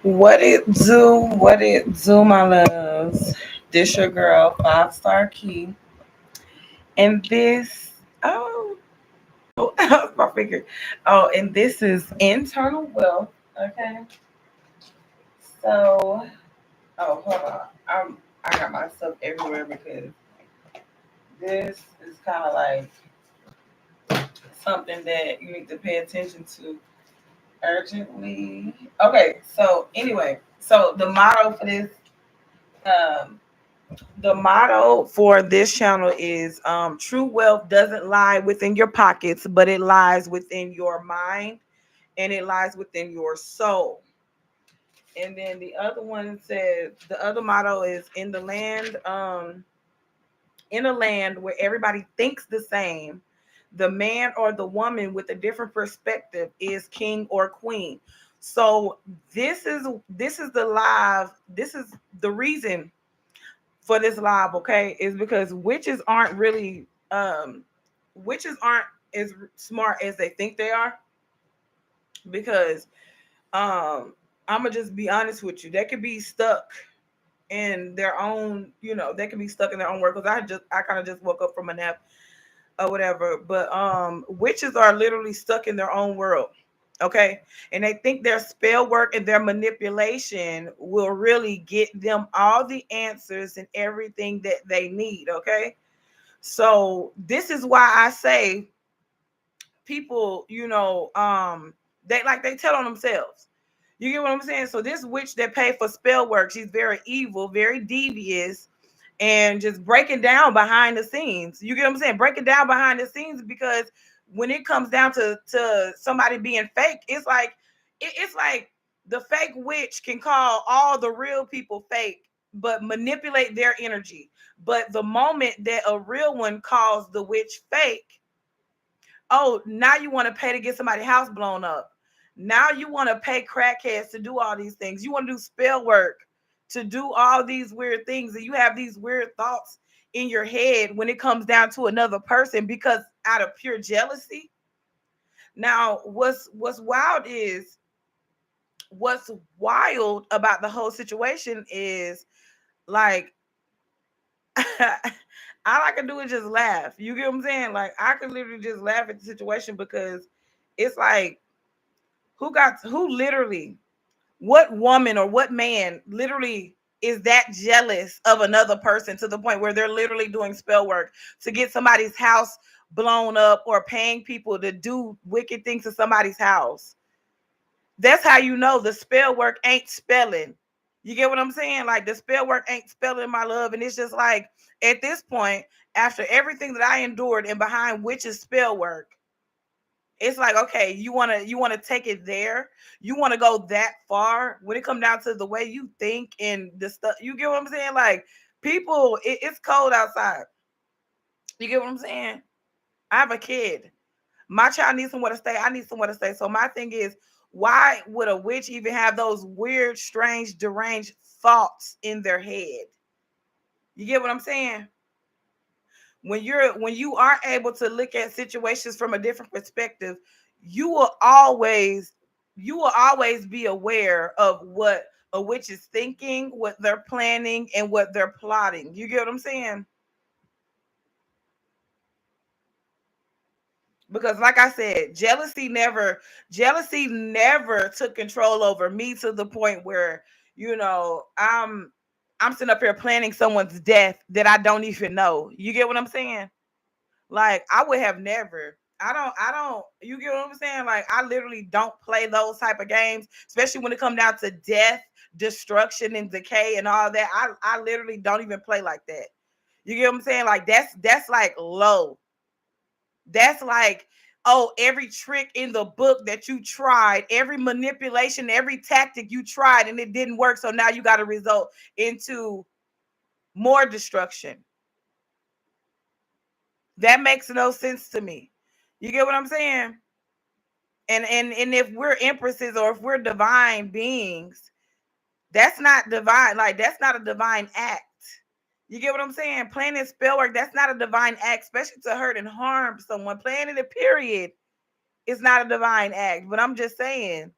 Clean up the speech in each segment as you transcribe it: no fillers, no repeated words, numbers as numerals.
What it do? What it do, my loves? This your girl, 5 Star Key. And this, that was my finger. Oh, and this is internal wealth. Okay. So, hold on. I got my stuff everywhere because this is kind of like something that you need to pay attention to urgently. Okay. So anyway, so um, the motto for this channel is true wealth doesn't lie within your pockets, but it lies within your mind and it lies within your soul. And then the other one says the other motto is in a land where everybody thinks the same, the man or the woman with a different perspective is king or queen. So this is the live, this is the reason for this live, okay, is because witches aren't as smart as they think they are. Because I'm gonna just be honest with you, they could be stuck in their own, they can be stuck in their own work. Because I kind of just woke up from a nap or whatever. But witches are literally stuck in their own world. Okay. And they think their spell work and their manipulation will really get them all the answers and everything that they need. Okay. So this is why I say people, they tell on themselves. You get what I'm saying? So this witch that paid for spell work, she's very evil, very devious, and just breaking down behind the scenes. You get what I'm saying? Breaking down behind the scenes, because when it comes down to somebody being fake, it's like the fake witch can call all the real people fake, but manipulate their energy. But the moment that a real one calls the witch fake, oh, now you want to pay to get somebody's house blown up. Now you want to pay crackheads to do all these things. You want to do spell work to do all these weird things, and you have these weird thoughts in your head when it comes down to another person because out of pure jealousy. Now, what's wild about the whole situation is, like, all I can do is just laugh. You get what I'm saying? Like, I could literally just laugh at the situation because it's like, who literally, what woman or what man literally is that jealous of another person to the point where they're literally doing spell work to get somebody's house blown up or paying people to do wicked things to somebody's house? That's how you know the spell work ain't spelling. You get what I'm saying? Like, the spell work ain't spelling, my love. And it's just like, at this point, after everything that I endured and behind witches spell work, it's like, okay, you want to take it there. You want to go that far when it come down to the way you think and the stuff. You get what I'm saying? Like, people, it's cold outside. You get what I'm saying? I have a kid. My child needs somewhere to stay. I need somewhere to stay. So my thing is, why would a witch even have those weird, strange, deranged thoughts in their head? You get what I'm saying? When you are able to look at situations from a different perspective, you will always be aware of what a witch is thinking, what they're planning, and what they're plotting. You get what I'm saying? Because, like I said, jealousy never took control over me to the point where, I'm sitting up here planning someone's death that I don't even know. You get what I'm saying? Like, I would have never. I don't. You get what I'm saying? Like, I literally don't play those type of games, especially when it comes down to death, destruction, and decay and all that. I literally don't even play like that. You get what I'm saying? Like, that's like low. That's like, oh, every trick in the book that you tried, every manipulation, every tactic you tried, and it didn't work. So now you got to result into more destruction. That makes no sense to me. You get what I'm saying? And if we're empresses or if we're divine beings, that's not divine. Like, that's not a divine act. You get what I'm saying? Planning spell work, that's not a divine act, especially to hurt and harm someone. Planning a period is not a divine act. But I'm just saying,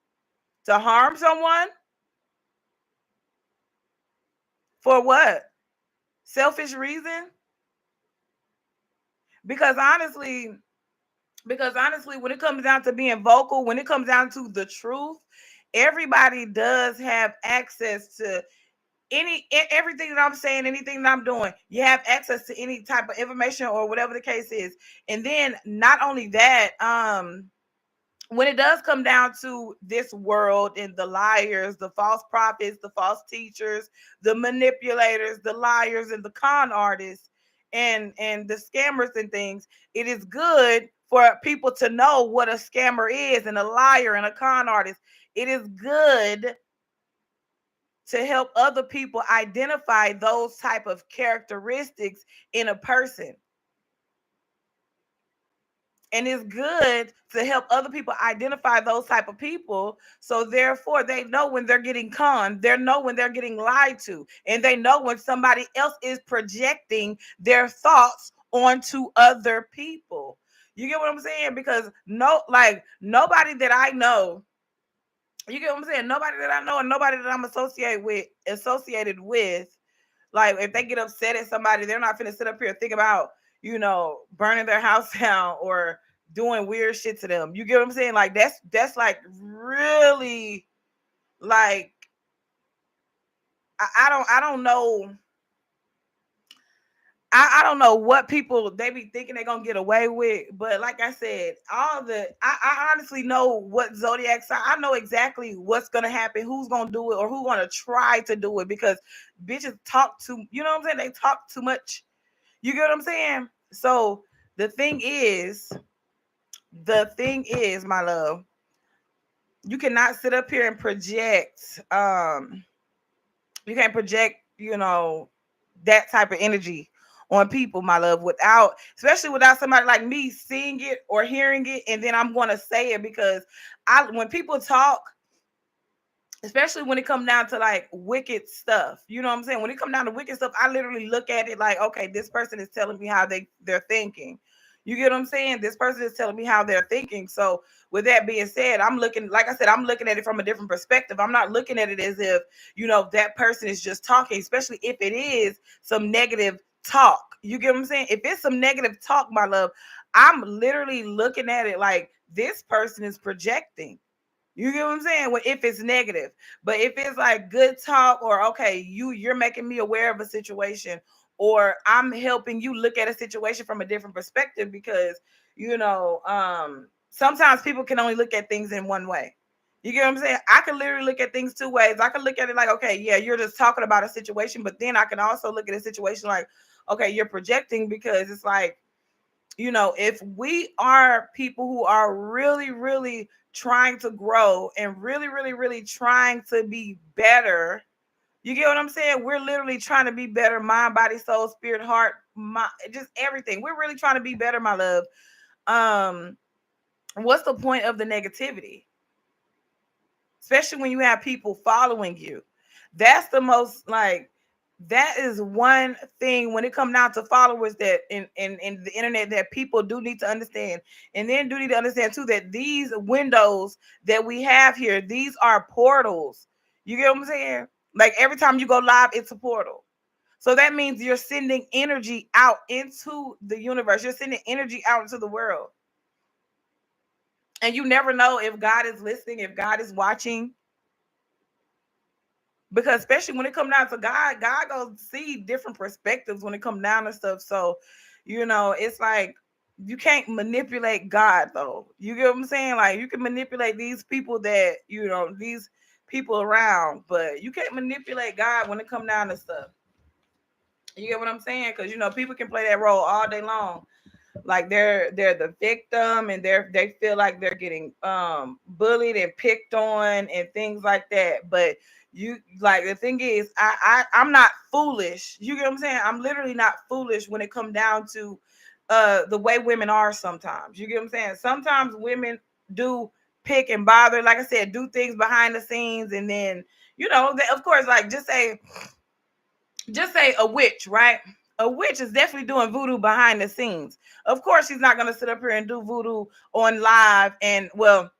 to harm someone, For what? Selfish reason? Because honestly, when it comes down to being vocal, when it comes down to the truth, everybody does have access to everything that I'm saying, anything that I'm doing. You have access to any type of information or whatever the case is. And then not only that, when it does come down to this world and the liars, the false prophets, the false teachers, the manipulators, the liars, and the con artists, and the scammers and things, it is good for people to know what a scammer is and a liar and a con artist. It is good to help other people identify those type of characteristics in a person. And it's good to help other people identify those type of people, so therefore they know when they're getting conned, they know when they're getting lied to, and they know when somebody else is projecting their thoughts onto other people. You get what I'm saying? Because nobody that I know, you get what I'm saying? Nobody that I know and nobody that I'm associated with, like if they get upset at somebody, they're not finna sit up here and think about, burning their house down or doing weird shit to them. You get what I'm saying? Like that's like really like I don't know. I don't know what people they be thinking they're gonna get away with, but like I said, I honestly know what zodiac sign. I know exactly what's gonna happen, who's gonna do it, or who's gonna try to do it, because bitches talk too. You know what I'm saying? They talk too much. You get what I'm saying? So the thing is, my love, you cannot sit up here and project. You can't project, that type of energy on people, my love, especially without somebody like me seeing it or hearing it, and then I'm going to say it, because when people talk, especially when it comes down to like wicked stuff, you know what I'm saying? When it comes down to wicked stuff, I literally look at it like, okay, this person is telling me how they're thinking. You get what I'm saying? This person is telling me how they're thinking. So with that being said, I'm looking at it from a different perspective. I'm not looking at it as if, that person is just talking, especially if it is some negative talk. You get what I'm saying? If it's some negative talk, my love, I'm literally looking at it like this person is projecting. You get what I'm saying? If it's negative, but if it's like good talk, or okay, you're making me aware of a situation, or I'm helping you look at a situation from a different perspective, because sometimes people can only look at things in one way. You get what I'm saying? I can literally look at things two ways. I can look at it like, okay, yeah, you're just talking about a situation, but then I can also look at a situation like, okay, you're projecting, because it's like, if we are people who are really, really trying to grow and really, really, really trying to be better, you get what I'm saying? We're literally trying to be better, mind, body, soul, spirit, heart, just everything. We're really trying to be better, my love. What's the point of the negativity? Especially when you have people following you. That's the most that is one thing when it comes down to followers, that in the internet, that people do need to understand. And then do need to understand too, that these windows that we have here, these are portals. You get what I'm saying? Like every time you go live, it's a portal. So that means you're sending energy out into the universe. You're sending energy out into the world. And you never know if God is listening, if God is watching. Because especially when it comes down to God goes see different perspectives when it comes down to stuff. So, it's like you can't manipulate God though. You get what I'm saying? Like you can manipulate these people that, these people around, but you can't manipulate God when it comes down to stuff. You get what I'm saying? Because people can play that role all day long. Like they're the victim, and they feel like they're getting bullied and picked on and things like that. But the thing is, I'm not foolish. You get what I'm saying? I'm literally not foolish when it comes down to the way women are sometimes. You get what I'm saying? Sometimes women do pick and bother, like I said, do things behind the scenes, and then of course, like just say a witch, right? A witch is definitely doing voodoo behind the scenes. Of course, she's not going to sit up here and do voodoo on live. And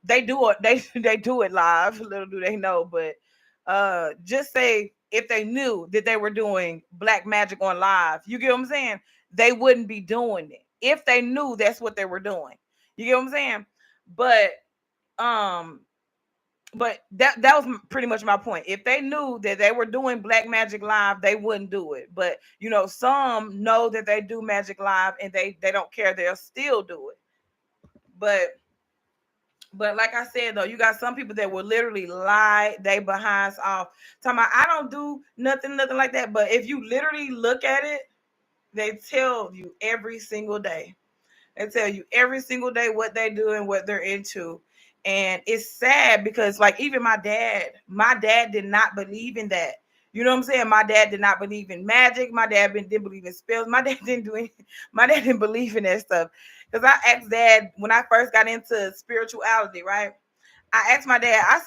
they do it. They do it live. Little do they know. But just say if they knew that they were doing black magic on live. You get what I'm saying? They wouldn't be doing it if they knew that's what they were doing. You get what I'm saying? But um that was pretty much my point. If they knew that they were doing black magic live, they wouldn't do it. But some know that they do magic live and they don't care, they'll still do it. But like I said, though, you got some people that will literally lie they behinds off, talking about I don't do nothing like that. But if you literally look at it, they tell you every single day. They tell you every single day what they do and what they're into. And it's sad because, like, even my dad did not believe in that. You know what I'm saying? My dad did not believe in magic. My dad didn't believe in spells. My dad didn't do anything. My dad didn't believe in that stuff. Because I asked Dad when I first got into spirituality, right? I asked my dad, I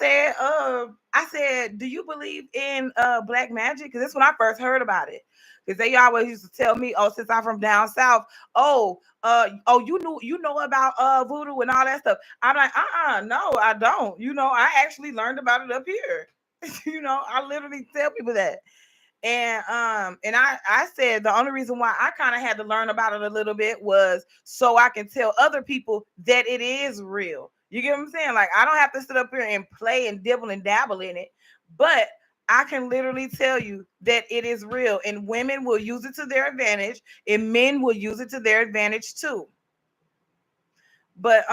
said, do you believe in black magic? Because that's when I first heard about it. Because they always used to tell me, oh, since I'm from down south, you know about voodoo and all that stuff. I'm like, no, I don't. I actually learned about it up here. I literally tell people that. And I said the only reason why I kind of had to learn about it a little bit was so I can tell other people that it is real. You get what I'm saying? Like, I don't have to sit up here and play and dibble and dabble in it, but I can literally tell you that it is real, and women will use it to their advantage, and men will use it to their advantage too. But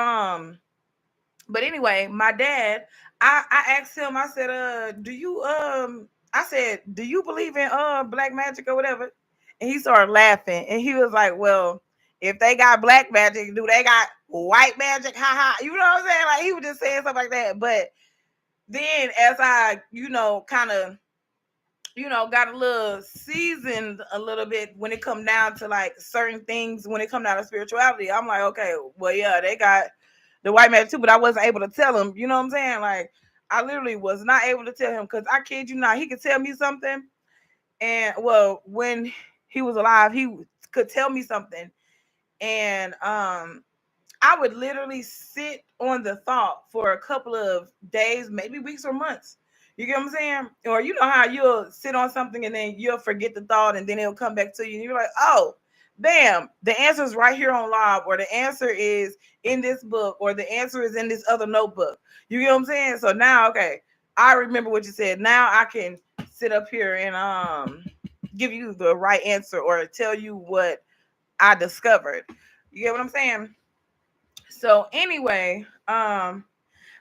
anyway, my dad, I asked him, I said, do you believe in black magic or whatever? And he started laughing, and he was like, well, if they got black magic, do they got white magic? Ha ha. You know what I'm saying? Like, he was just saying stuff like that. But then as I, kind of, got a little seasoned a little bit when it come down to like certain things, when it come down to spirituality, I'm like, okay, well, yeah, they got the white man too, but I wasn't able to tell him, you know what I'm saying? Like, I literally was not able to tell him, because I kid you not, he could tell me something. And well, when he was alive, he could tell me something. And I would literally sit on the thought for a couple of days, maybe weeks or months. You get what I'm saying? Or you know how you'll sit on something and then you'll forget the thought and then it'll come back to you. And you're like, oh, bam, the answer is right here on live, or the answer is in this book, or the answer is in this other notebook. You get what I'm saying? So now, okay, I remember what you said. Now I can sit up here and give you the right answer or tell you what I discovered. You get what I'm saying? So anyway, I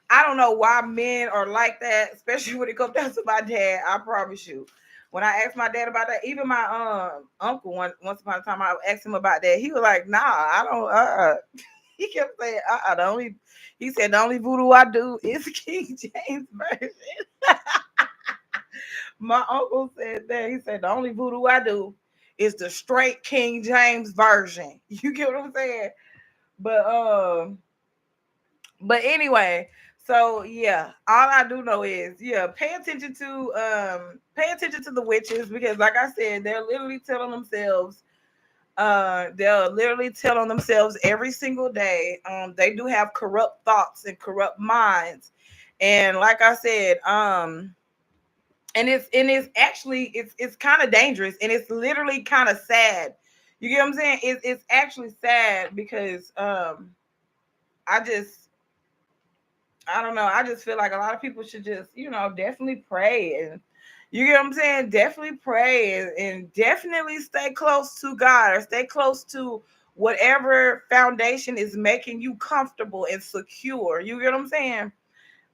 don't know why men are like that, especially when it comes down to my dad. I promise you. When I asked my dad about that, even my uncle once upon a time, I asked him about that. He was like, "Nah, I don't." He kept saying, he said the only voodoo I do is King James version. My uncle said that. He said the only voodoo I do is the straight King James version. You get what I'm saying? But anyway, so yeah, all I do know is, yeah, pay attention to the witches, because like I said, they'll literally tell on themselves every single day. They do have corrupt thoughts and corrupt minds. And like I said, and it's actually it's kind of dangerous, and it's literally kind of sad. You get what I'm saying? It's actually sad because I don't know. I just feel like a lot of people should just, definitely pray. And you get what I'm saying? Definitely pray and definitely stay close to God, or stay close to whatever foundation is making you comfortable and secure. You get what I'm saying?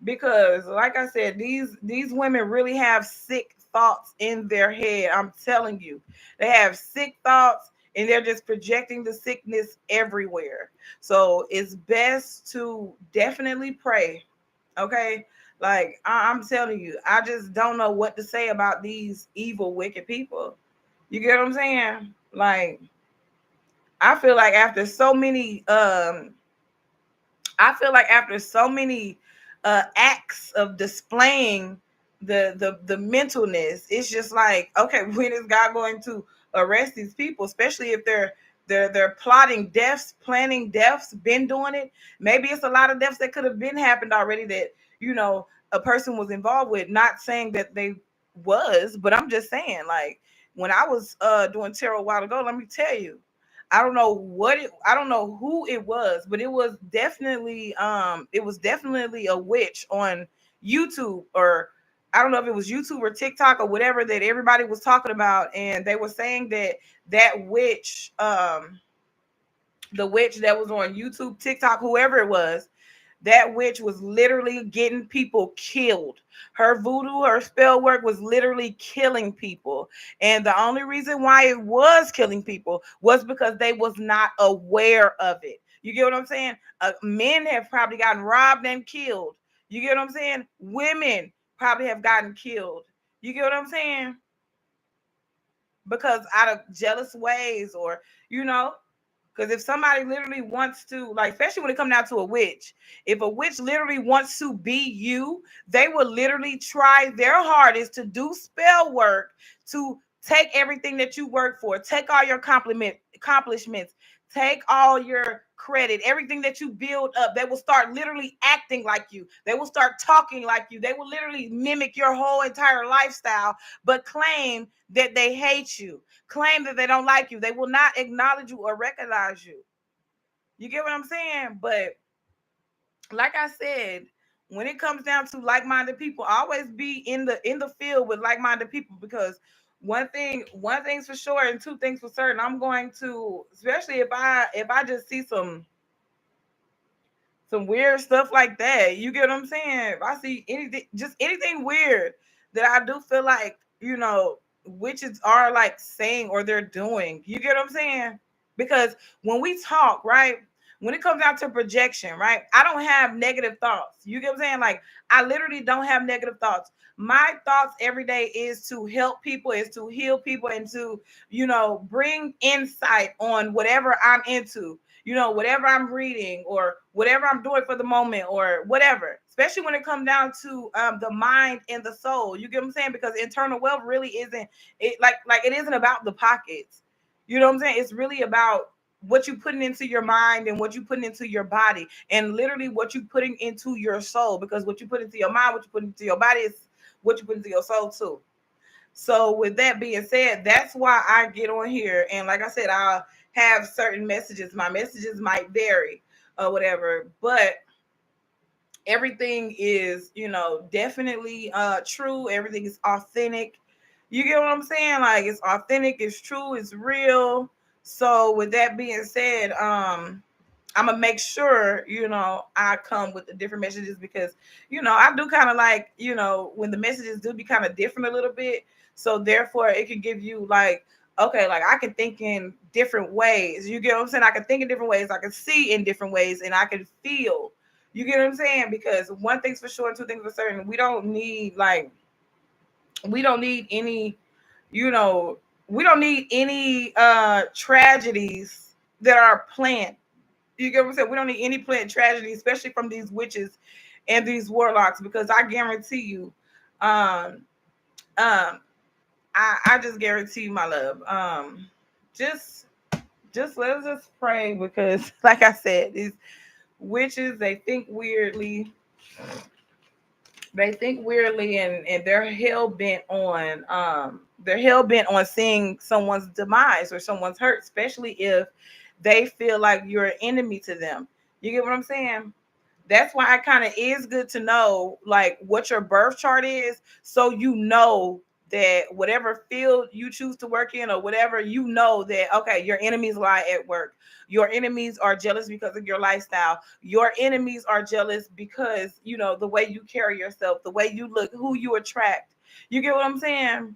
Because like I said, these women really have sick thoughts in their head. I'm telling you. They have sick thoughts, and they're just projecting the sickness everywhere. So it's best to definitely pray. Okay? Like, I'm telling you, I just don't know what to say about these evil, wicked people. You get what I'm saying? Like, I feel like after so many acts of displaying the mentalness, it's just like, okay, when is God going to arrest these people, especially if they're plotting deaths, planning deaths, been doing it. Maybe it's a lot of deaths that could have been happened already that a person was involved with. Not saying that they was, but I'm just saying, like, when I was doing tarot a while ago, let me tell you, I don't know who it was, but it was definitely a witch on YouTube, or I don't know if it was YouTube or TikTok or whatever, that everybody was talking about, and they were saying that that witch, the witch that was on YouTube, TikTok, whoever it was, that witch was literally getting people killed. Her voodoo, her spell work was literally killing people. And the only reason why it was killing people was because they was not aware of it. You get what I'm saying? Men have probably gotten robbed and killed. You get what I'm saying? Women probably have gotten killed. You get what I'm saying? Because out of jealous ways, or, you know, because if somebody literally wants to, like, especially when it comes down to a witch, if a witch literally wants to be you, they will literally try their hardest to do spell work, to take everything that you work for, take all your accomplishments, take all your credit, everything that you build up. They will start literally acting like you. They will start talking like you. They will literally mimic your whole entire lifestyle, but claim that they hate you, claim that they don't like you. They will not acknowledge you or recognize you. You get what I'm saying? But like I said, when it comes down to like-minded people, always be in the field with like-minded people, because one thing's for sure and two things for certain. I'm going to, especially if I just see some weird stuff like that. You get what I'm saying? If I see anything, just anything weird that I do feel like, you know, witches are like saying or they're doing. You get what I'm saying? Because when we talk, right? When it comes down to projection, right? I don't have negative thoughts. You get what I'm saying? Like, I literally don't have negative thoughts. My thoughts every day is to help people, is to heal people, and to, you know, bring insight on whatever I'm into, you know, whatever I'm reading or whatever I'm doing for the moment or whatever, especially when it comes down to the mind and the soul. You get what I'm saying? Because internal wealth really isn't it, like it isn't about the pockets. You know what I'm saying? It's really about what you putting into your mind and what you putting into your body, and literally what you putting into your soul, because what you put into your mind, what you put into your body is what you put into your soul too. So with that being said, that's why I get on here. And like I said, I'll have certain messages. My messages might vary or whatever, but everything is, you know, definitely true. Everything is authentic. You get what I'm saying? Like, it's authentic, it's true, it's real. So with that being said, I'm gonna make sure, you know, I come with the different messages, because, you know, I do kind of like, you know, when the messages do be kind of different a little bit. So therefore it can give you like, okay, like I can think in different ways. You get what I'm saying? I can think in different ways, I can see in different ways, and I can feel. You get what I'm saying? Because one thing's for sure, two things for certain. We don't need any, you know, we don't need any tragedies that are planned. You get what I'm saying? We don't need any planned tragedy, especially from these witches and these warlocks, because I guarantee you, um, um, I just guarantee you, my love. Just just let us just pray, because like I said, these witches, they think weirdly, and they're hell bent on seeing someone's demise or someone's hurt, especially if they feel like you're an enemy to them. You get what I'm saying? That's why it kind of is good to know like what your birth chart is, so you know that whatever field you choose to work in or whatever, you know that, okay, your enemies lie at work. Your enemies are jealous because of your lifestyle. Your enemies are jealous because, you know, the way you carry yourself, the way you look, who you attract. You get what I'm saying?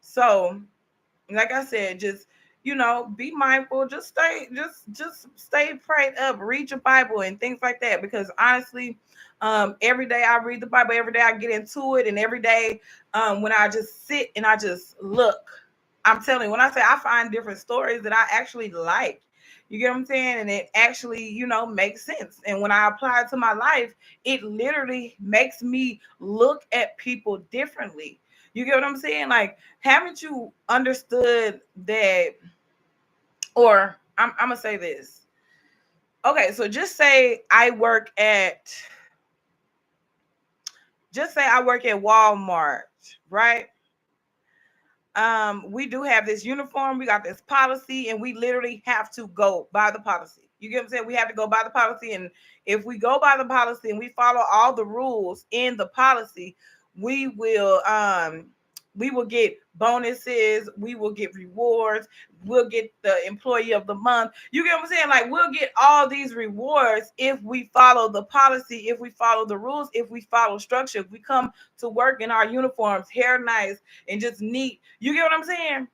So like I said, just, you know, be mindful, just stay prayed up, read your Bible and things like that. Because honestly, every day I read the Bible, every day I get into it, and every day when I just sit and I just look, I'm telling you, when I say I find different stories that I actually like. You get what I'm saying? And it actually, you know, makes sense. And when I apply it to my life, it literally makes me look at people differently. You get what I'm saying? Like, haven't you understood that? Or I'm gonna say this. Okay, so just say I work at just say I work at Walmart, right? We do have this uniform, we got this policy, and we literally have to go by the policy. You get what I'm saying? We have to go by the policy, and if we go by the policy and we follow all the rules in the policy, we will we will get bonuses, we will get rewards, we'll get the employee of the month. You get what I'm saying? Like, we'll get all these rewards if we follow the policy, if we follow the rules, if we follow structure, if we come to work in our uniforms, hair nice and just neat. You get what I'm saying?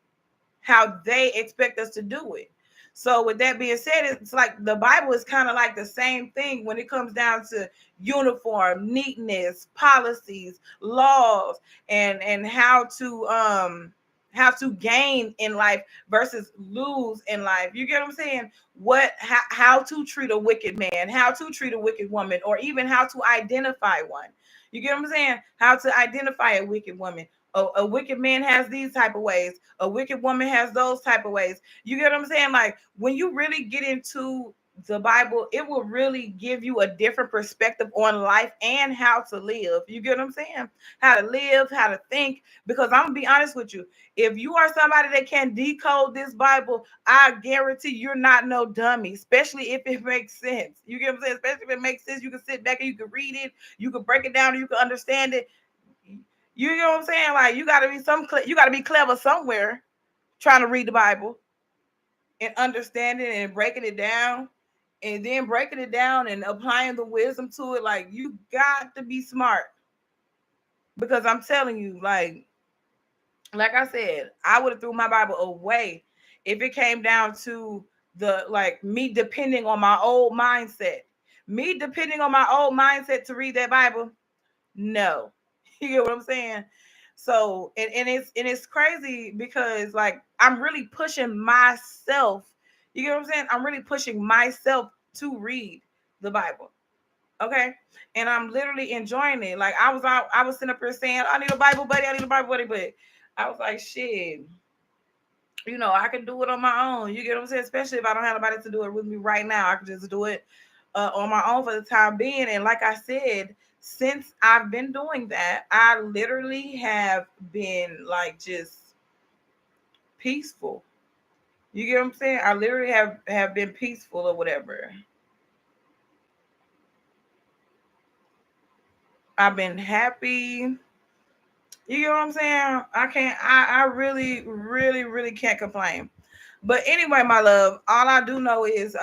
How they expect us to do it. So with that being said, it's like the Bible is kind of like the same thing when it comes down to uniform, neatness, policies, laws, and how to gain in life versus lose in life. You get what I'm saying? How to treat a wicked man, how to treat a wicked woman, or even how to identify one. You get what I'm saying? How to identify a wicked woman. A wicked man has these type of ways. A wicked woman has those type of ways. You get what I'm saying? Like, when you really get into the Bible, it will really give you a different perspective on life and how to live. You get what I'm saying? How to live, how to think. Because I'm gonna be honest with you, if you are somebody that can decode this Bible, I guarantee you're not no dummy, especially if it makes sense. You get what I'm saying? Especially if it makes sense, you can sit back and you can read it, you can break it down, and you can understand it. You know what I'm saying? Like, you got to be clever somewhere trying to read the Bible and understand it and breaking it down, and then breaking it down and applying the wisdom to it. Like, you got to be smart, because I'm telling you, like I said, I would have threw my Bible away if it came down to me depending on my old mindset. Me depending on my old mindset to read that Bible. No. You get what I'm saying? So, and it's crazy because, like, I'm really pushing myself. You get what I'm saying? I'm really pushing myself to read the Bible. Okay. And I'm literally enjoying it. Like, I was sitting up here saying, I need a Bible buddy, I need a Bible buddy, but I was like, shit, I can do it on my own. You get what I'm saying? Especially if I don't have anybody to do it with me right now. I can just do it on my own for the time being. And like I said, since I've been doing that, I literally have been like just peaceful. You get what I'm saying? I literally have been peaceful or whatever. I've been happy. You get what I'm saying? I really, really, really can't complain. But anyway, my love, all I do know is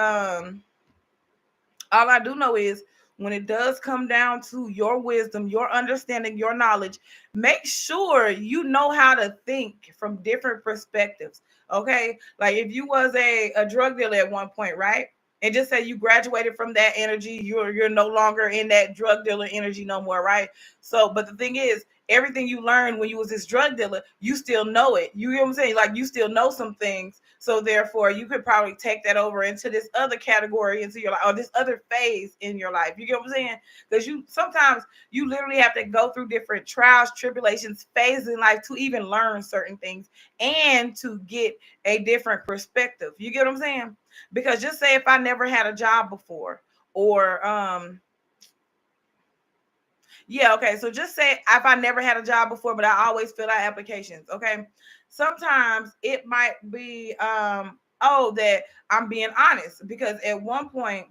when it does come down to your wisdom, your understanding, your knowledge, make sure you know how to think from different perspectives. Okay. Like, if you was a drug dealer at one point, right? And just say you graduated from that energy, you're no longer in that drug dealer energy no more, right? So, but the thing is, everything you learned when you was this drug dealer, you still know it. You get what I'm saying? Like, you still know some things. So therefore, you could probably take that over into this other category into your life, or this other phase in your life. You get what I'm saying? Because sometimes you literally have to go through different trials, tribulations, phases in life to even learn certain things and to get a different perspective. You get what I'm saying? Because just say if I never had a job before, or yeah, okay. So just say if I never had a job before, but I always fill out applications. Okay. Sometimes it might be that I'm being honest, because at one point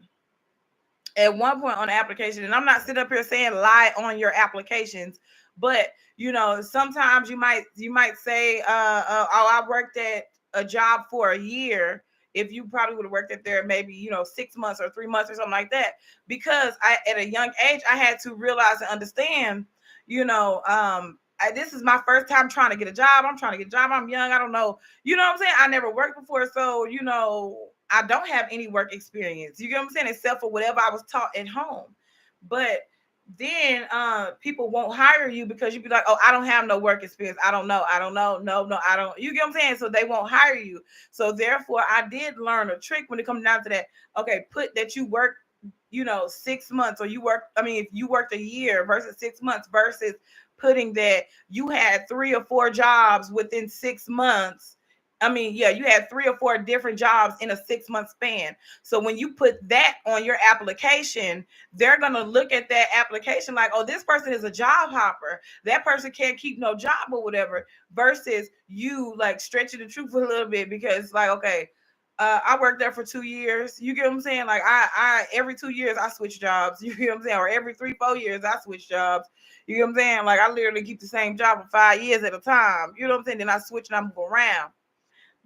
on the application, and I'm not sitting up here saying lie on your applications, but sometimes you might say, oh, I worked at a job for a year. If you probably would have worked at there maybe 6 months or 3 months or something like that, because at a young age I had to realize and understand, this is my first time trying to get a job. I'm trying to get a job. I'm young. I don't know. You know what I'm saying? I never worked before. So, I don't have any work experience. You get what I'm saying? Except for whatever I was taught at home. But then people won't hire you because you'd be like, oh, I don't have no work experience. I don't know. No, I don't. You get what I'm saying? So they won't hire you. So therefore, I did learn a trick when it comes down to that. Okay, put that you work 6 months, or if you worked a year versus 6 months, versus putting that you had 3 or 4 jobs within 6 months, I mean, yeah, you had 3 or 4 different jobs in a 6-month span. So when you put that on your application, they're going to look at that application like, oh, this person is a job hopper. That person can't keep no job or whatever, versus you like stretching the truth a little bit because like, okay, I worked there for 2 years. You get what I'm saying? Like I every 2 years I switch jobs. You get what I'm saying? Or every 3-4 years I switch jobs. You get what I'm saying? Like I literally keep the same job for 5 years at a time. You know what I'm saying? Then I switch and I move around.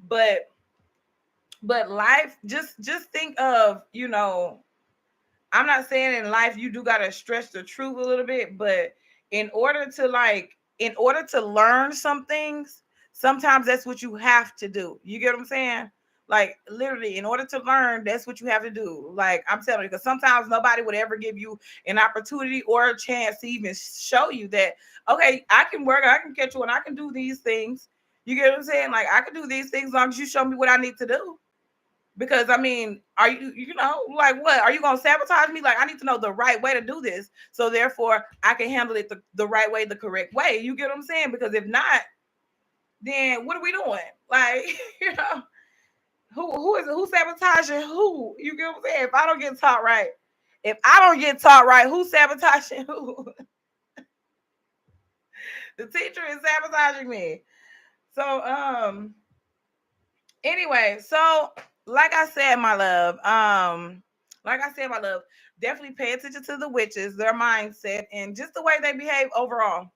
But life, just think of, I'm not saying in life you do gotta stretch the truth a little bit, but in order to learn some things, sometimes that's what you have to do. You get what I'm saying? Like literally, in order to learn, that's what you have to do. Like I'm telling you, because sometimes nobody would ever give you an opportunity or a chance to even show you that, okay, I can work, I can catch you, and I can do these things. You get what I'm saying? Like I can do these things as long as you show me what I need to do. Because I mean, are like what? Are you gonna sabotage me? Like I need to know the right way to do this. So therefore I can handle it the right way, the correct way. You get what I'm saying? Because if not, then what are we doing? Like, you know, who sabotaging who? You get what I'm saying? If I don't get taught right, who's sabotaging who? The teacher is sabotaging me. So anyway, so like I said, my love, definitely pay attention to the witches, their mindset, and just the way they behave overall.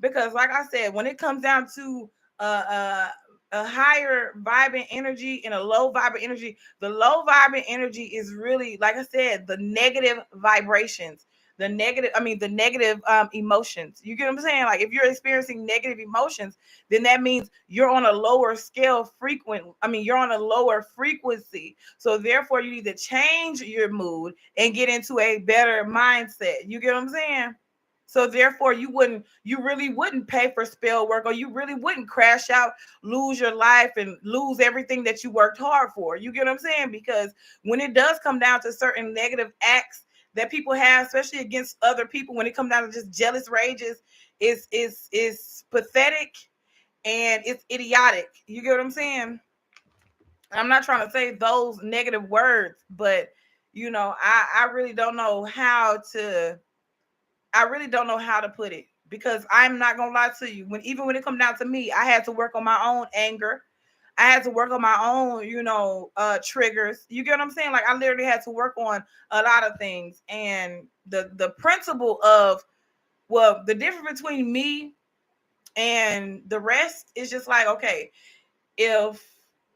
Because, like I said, when it comes down to uh, uh, a higher vibing energy and a low vibing energy, the low vibing energy is really, like I said, the negative vibrations, the negative emotions. You get what I'm saying? Like if you're experiencing negative emotions, then that means you're on a lower scale frequent. I mean, you're on a lower frequency. So therefore, you need to change your mood and get into a better mindset. You get what I'm saying? So therefore, you really wouldn't pay for spell work, or you really wouldn't crash out, lose your life, and lose everything that you worked hard for. You get what I'm saying? Because when it does come down to certain negative acts that people have, especially against other people, when it comes down to just jealous rages, is pathetic and it's idiotic. You get what I'm saying? I'm not trying to say those negative words, but I really don't know how to. I really don't know how to put it, because I'm not gonna lie to you. Even when it come down to me, I had to work on my own anger. I had to work on my own, triggers. You get what I'm saying? Like I literally had to work on a lot of things. And the principle of, well, the difference between me and the rest is just like, okay, if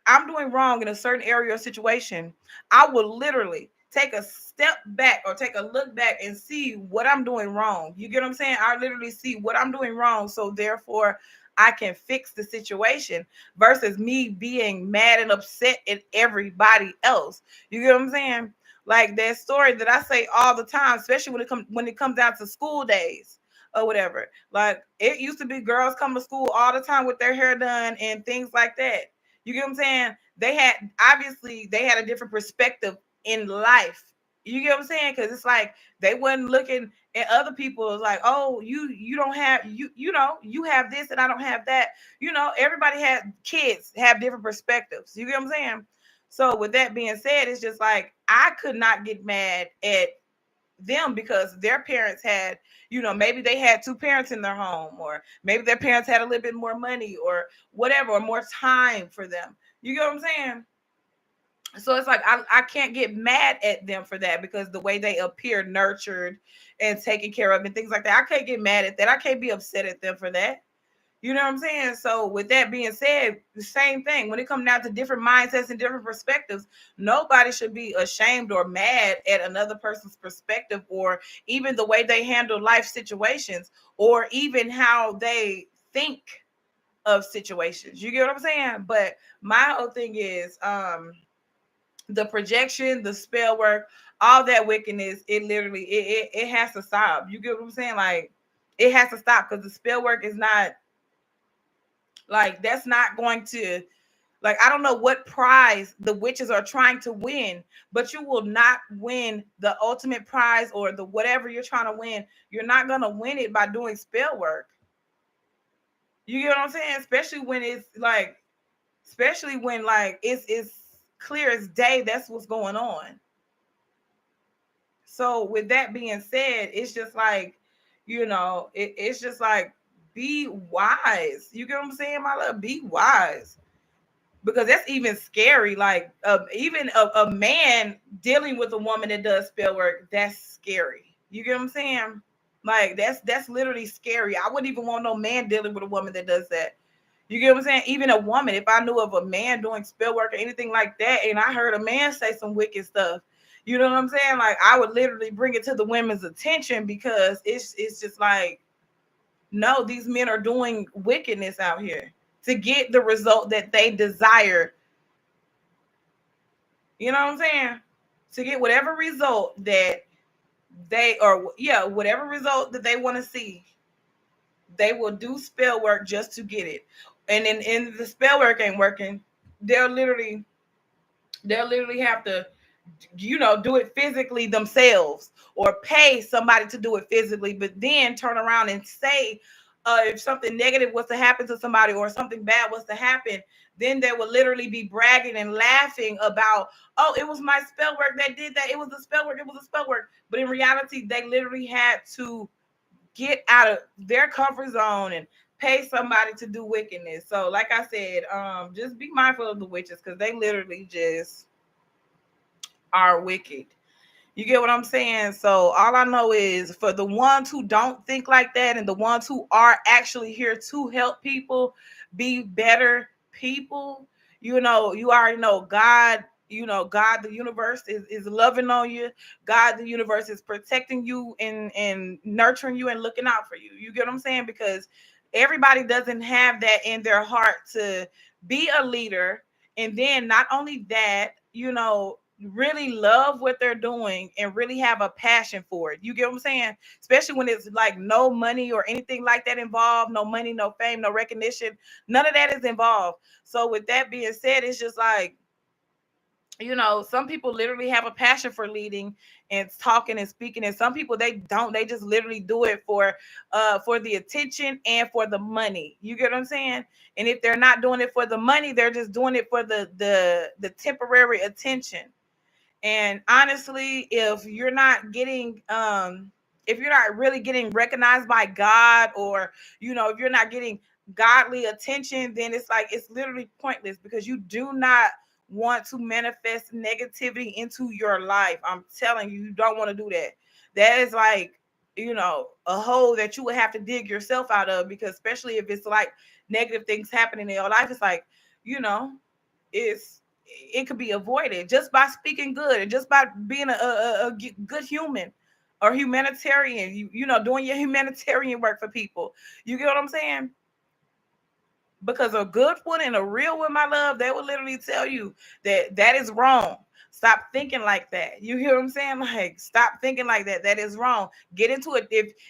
I'm doing wrong in a certain area or situation, I will literally take a step back or take a look back and see what I'm doing wrong. You get what I'm saying? I literally see what I'm doing wrong. So therefore, I can fix the situation versus me being mad and upset at everybody else. You get what I'm saying? Like that story that I say all the time, especially when it comes down to school days or whatever. Like it used to be girls come to school all the time with their hair done and things like that. You get what I'm saying? They had a different perspective in life. You get what I'm saying? Because it's like they wasn't looking at other people like, oh, you don't have you have this and I don't have that. Everybody had kids have different perspectives. You get what I'm saying? So with that being said, it's just like I could not get mad at them because their parents had, maybe they had two parents in their home, or maybe their parents had a little bit more money or whatever, or more time for them. You get what I'm saying? So it's like I can't get mad at them for that, because the way they appear nurtured and taken care of and things like that, I can't get mad at that. I can't be upset at them for that. You know what I'm saying? So with that being said, the same thing. When it comes down to different mindsets and different perspectives, nobody should be ashamed or mad at another person's perspective, or even the way they handle life situations, or even how they think of situations. You get what I'm saying? But my whole thing is the projection, the spell work, all that wickedness, it literally it has to stop. You get what I'm saying? Like it has to stop, because the spell work is not, like, that's not going to, like, I don't know what prize the witches are trying to win, but you will not win the ultimate prize, or the whatever you're trying to win. You're not going to win it by doing spell work. You get what I'm saying? Especially when it's like especially when like it's clear as day that's what's going on. So with that being said, it's just like, it's just like, be wise. You get what I'm saying, my love? Be wise. Because that's even scary. Like even a man dealing with a woman that does spell work, that's scary. You get what I'm saying? Like that's literally scary. I wouldn't even want no man dealing with a woman that does that. You get what I'm saying? Even a woman, if I knew of a man doing spell work or anything like that, and I heard a man say some wicked stuff, you know what I'm saying? Like I would literally bring it to the women's attention, because it's just like, no, these men are doing wickedness out here to get the result that they desire. You know what I'm saying? To get whatever result that whatever result that they want to see, they will do spell work just to get it. And then in the spell work ain't working, they'll literally have to do it physically themselves, or pay somebody to do it physically, but then turn around and say, if something negative was to happen to somebody or something bad was to happen, then they will literally be bragging and laughing about, oh, it was my spell work that did that, it was a spell work, it was a spell work. But in reality, they literally had to get out of their comfort zone and pay somebody to do wickedness. So like I said, just be mindful of the witches, because they literally just are wicked. You get what I'm saying? So all I know is, for the ones who don't think like that, and the ones who are actually here to help people be better people, you already know God, God, the universe is loving on you. God, the universe is protecting you and nurturing you and looking out for you. You get what I'm saying? Because everybody doesn't have that in their heart to be a leader. And then not only that, really love what they're doing and really have a passion for it. You get what I'm saying? Especially when it's like no money or anything like that involved, no money, no fame, no recognition, none of that is involved. So with that being said, it's just like, some people literally have a passion for leading and talking and speaking, and some people they don't. They just literally do it for the attention and for the money. You get what I'm saying? And if they're not doing it for the money, they're just doing it for the temporary attention. And honestly, if you're not really getting recognized by God, or if you're not getting godly attention, then it's like, it's literally pointless, because you do not want to manifest negativity into your life. I'm telling you, you don't want to do that. That is like, a hole that you would have to dig yourself out of, because especially if it's like negative things happening in your life, it's like, it's it could be avoided just by speaking good and just by being a good human or humanitarian, doing your humanitarian work for people. You get what I'm saying? Because a good one and a real one, my love, they will literally tell you that that is wrong. Stop thinking like that. You hear what I'm saying? Like, stop thinking like that. That is wrong. Get into it.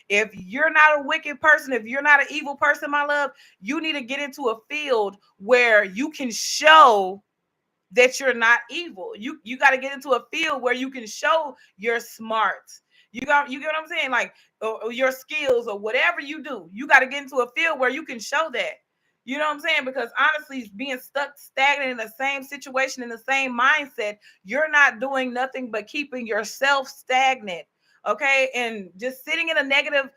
If you're not a wicked person, if you're not an evil person, my love, you need to get into a field where you can show that you're not evil. You got to get into a field where you can show you're smart. You get what I'm saying? Like, or your skills or whatever you do, you got to get into a field where you can show that. You know what I'm saying? Because honestly, being stuck stagnant in the same situation, in the same mindset, you're not doing nothing but keeping yourself stagnant. Okay. And just sitting in a negative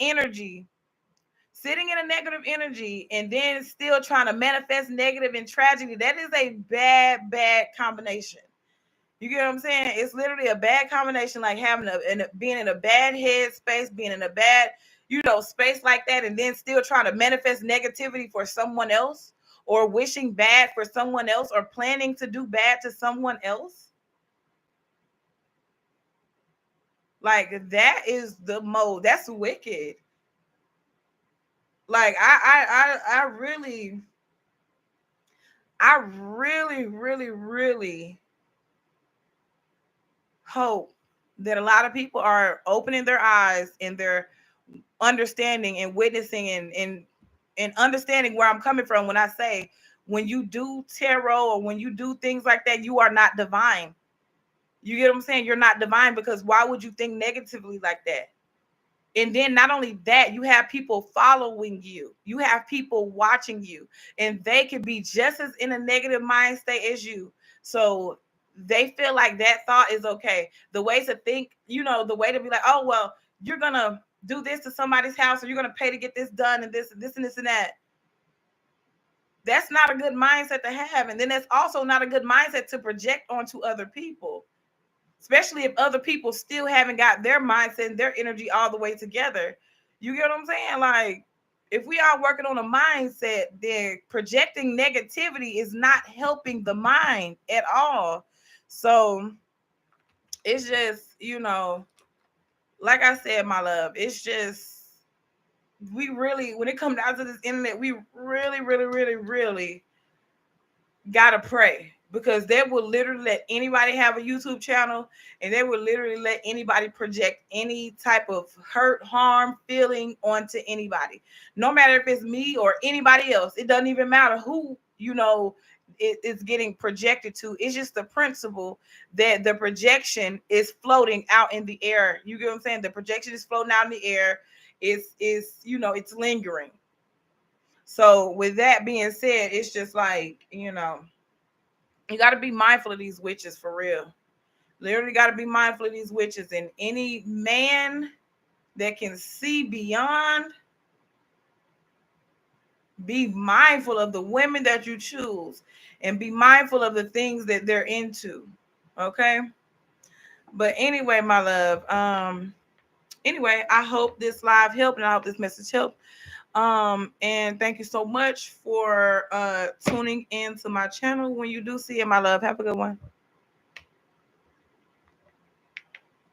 energy, sitting in a negative energy, and then still trying to manifest negative and tragedy, that is a bad combination. You get what I'm saying? It's literally a bad combination, like having being in a bad head space, being in a bad, space like that, and then still trying to manifest negativity for someone else, or wishing bad for someone else, or planning to do bad to someone else. Like, that is the mode. That's wicked. Like, I really hope that a lot of people are opening their eyes and they're understanding and witnessing and understanding where I'm coming from when I say, when you do tarot or when you do things like that, you are not divine. You get what I'm saying? You're not divine, because why would you think negatively like that? And then not only that, you have people following you. You have people watching you, and they could be just as in a negative mind state as you. So they feel like that thought is okay. The way to think, the way to be like, oh well, you're gonna do this to somebody's house, or you're gonna pay to get this done, and this and that. That's not a good mindset to have. And then that's also not a good mindset to project onto other people, especially if other people still haven't got their mindset and their energy all the way together. You get what I'm saying? Like, if we are working on a mindset, then projecting negativity is not helping the mind at all. So it's just, like I said, my love, it's just, we really, when it comes down to this internet, we really, really, really, really gotta pray, because they will literally let anybody have a YouTube channel, and they will literally let anybody project any type of hurt, harm, feeling onto anybody. No matter if it's me or anybody else, it doesn't even matter who it's getting projected to. It's just the principle that the projection is floating out in the air. You get what I'm saying? The projection is floating out in the air. It's lingering. So with that being said, it's just like, you got to be mindful of these witches for real. Literally got to be mindful of these witches, and any man that can see beyond, be mindful of the women that you choose, and be mindful of the things that they're into. Okay. But anyway, my love, anyway, I hope this live helped, and I hope this message helped. And thank you so much for tuning in to my channel. When you do see it, my love, have a good one.